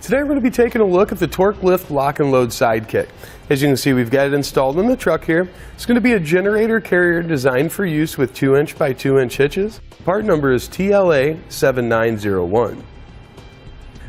Today we're going to be taking a look at the TorkLift lock and load SideKick. As you can see, we've got it installed in the truck here. It's going to be a generator carrier designed for use with 2" by 2" hitches. Part number is TLA7901.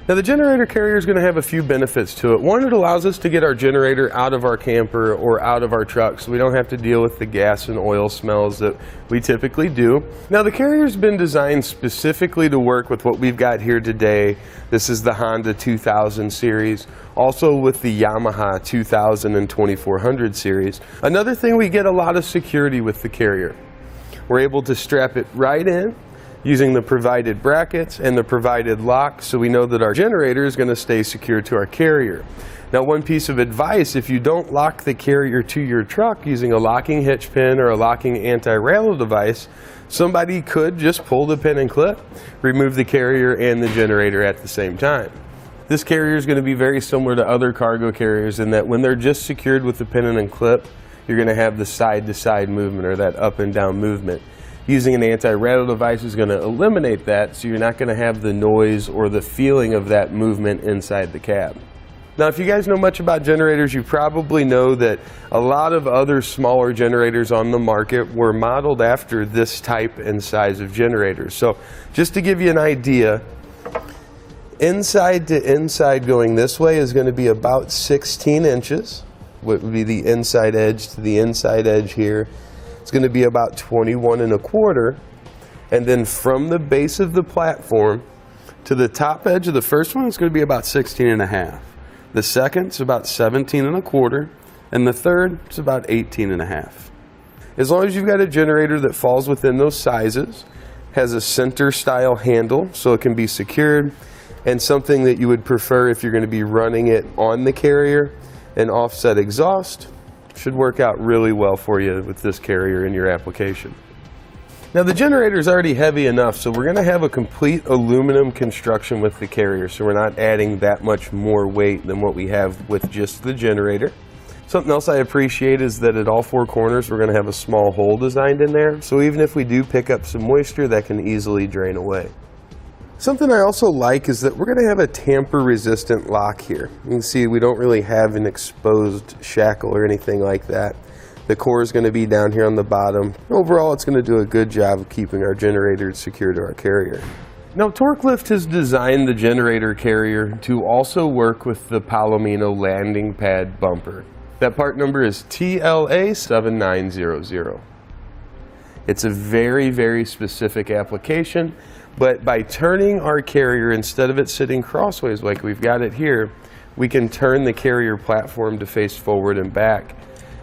Now the generator carrier is going to have a few benefits to it. One, it allows us to get our generator out of our camper or out of our truck so we don't have to deal with the gas and oil smells that we typically do. Now the carrier's been designed specifically to work with what we've got here today. This is the Honda 2000 series, also with the Yamaha 2000 and 2400 series. Another thing, we get a lot of security with the carrier. We're able to strap it right in using the provided brackets and the provided lock, so we know that our generator is going to stay secure to our carrier. Now, one piece of advice: if you don't lock the carrier to your truck using a locking hitch pin or a locking anti-rattle device, somebody could just pull the pin and clip, remove the carrier and the generator at the same time. This carrier is going to be very similar to other cargo carriers in that when they're just secured with the pin and clip, you're going to have the side-to-side movement, or that up and down movement. Using an anti-rattle device is going to eliminate that, so you're not going to have the noise or the feeling of that movement inside the cab. Now, if you guys know much about generators, you probably know that a lot of other smaller generators on the market were modeled after this type and size of generators. So just to give you an idea, inside to inside going this way is going to be about 16 inches. What would be the inside edge to the inside edge here. It's going to be about 21 1/4, and then from the base of the platform to the top edge of the first one, it's going to be about 16 1/2. The second is about 17 1/4, and the third is about 18 1/2. As long as you've got a generator that falls within those sizes, has a center style handle so it can be secured, and something that you would prefer if you're going to be running it on the carrier, an offset exhaust, should work out really well for you with this carrier in your application. Now the generator is already heavy enough, so we're going to have a complete aluminum construction with the carrier, so we're not adding that much more weight than what we have with just the generator. Something else I appreciate is that at all four corners we're going to have a small hole designed in there, so even if we do pick up some moisture, that can easily drain away. Something I also like is that we're going to have a tamper-resistant lock here. You can see we don't really have an exposed shackle or anything like that. The core is going to be down here on the bottom. Overall, it's going to do a good job of keeping our generator secure to our carrier. Now, TorkLift has designed the generator carrier to also work with the Palomino landing pad bumper. That part number is TLA7900. It's a very, very specific application, but by turning our carrier, instead of it sitting crossways like we've got it here, we can turn the carrier platform to face forward and back.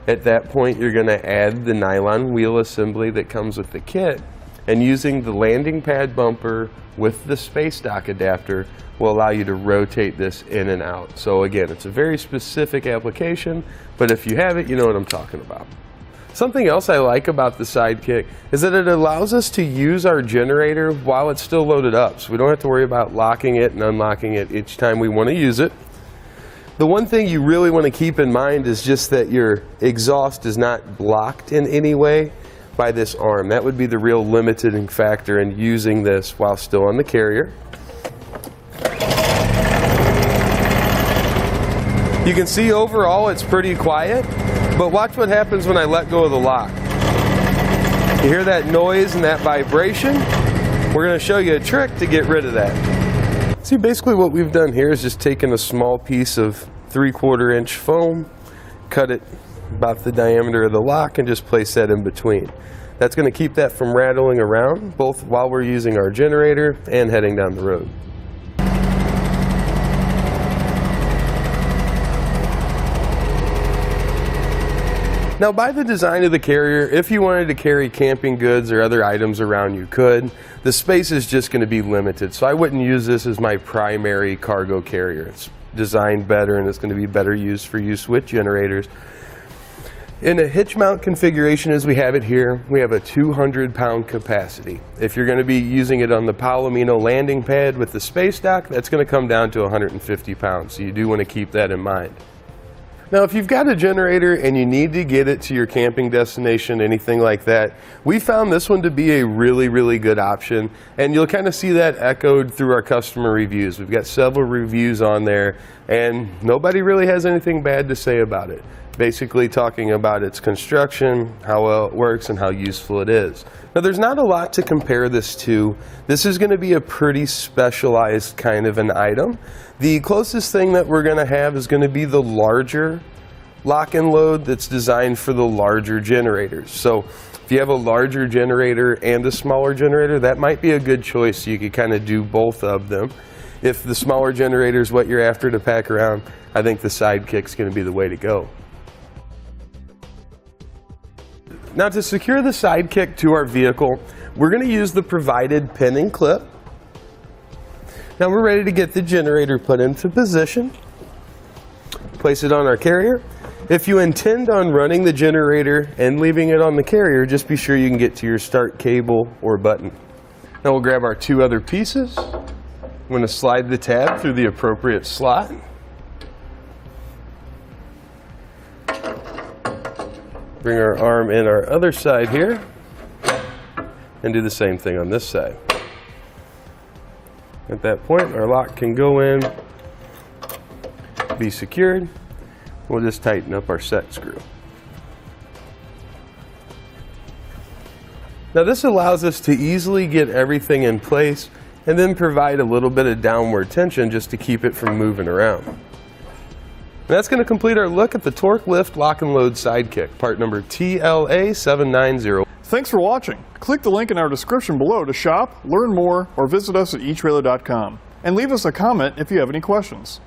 At that point, you're going to add the nylon wheel assembly that comes with the kit, and using the landing pad bumper with the space dock adapter will allow you to rotate this in and out. So again, it's a very specific application, but if you have it, you know what I'm talking about. Something else I like about the SideKick is that it allows us to use our generator while it's still loaded up, so we don't have to worry about locking it and unlocking it each time we want to use it. The one thing you really want to keep in mind is just that your exhaust is not blocked in any way by this arm. That would be the real limiting factor in using this while still on the carrier. You can see overall it's pretty quiet. But watch what happens when I let go of the lock. You hear that noise and that vibration? We're going to show you a trick to get rid of that. See, basically what we've done here is just taken a small piece of 3/4 inch foam, cut it about the diameter of the lock, and just place that in between. That's going to keep that from rattling around, both while we're using our generator and heading down the road. Now, by the design of the carrier, if you wanted to carry camping goods or other items around, you could. The space is just going to be limited, so I wouldn't use this as my primary cargo carrier. It's designed better, and it's going to be better used for use with generators. In a hitch mount configuration as we have it here, we have a 200-pound capacity. If you're going to be using it on the Palomino landing pad with the space dock, that's going to come down to 150 pounds, so you do want to keep that in mind. Now, if you've got a generator and you need to get it to your camping destination, anything like that, we found this one to be a really, really good option. And you'll kind of see that echoed through our customer reviews. We've got several reviews on there, and nobody really has anything bad to say about it. Basically talking about its construction, how well it works, and how useful it is. Now, there's not a lot to compare this to. This is going to be a pretty specialized kind of an item. The closest thing that we're going to have is going to be the larger lock and load that's designed for the larger generators. So if you have a larger generator and a smaller generator, that might be a good choice. So you could kind of do both of them. If the smaller generator is what you're after to pack around, I think the SideKick is going to be the way to go. Now, to secure the SideKick to our vehicle, we're going to use the provided pin and clip. Now we're ready to get the generator put into position. Place it on our carrier. If you intend on running the generator and leaving it on the carrier, just be sure you can get to your start cable or button. Now we'll grab our two other pieces. I'm going to slide the tab through the appropriate slot. Bring our arm in our other side here and do the same thing on this side. At that point, our lock can go in, be secured. We'll just tighten up our set screw. Now this allows us to easily get everything in place and then provide a little bit of downward tension just to keep it from moving around. And that's going to complete our look at the TorkLift Lock and Load SideKick, part number TLA790. Thanks for watching. Click the link in our description below to shop, learn more, or visit us at etrailer.com. And leave us a comment if you have any questions.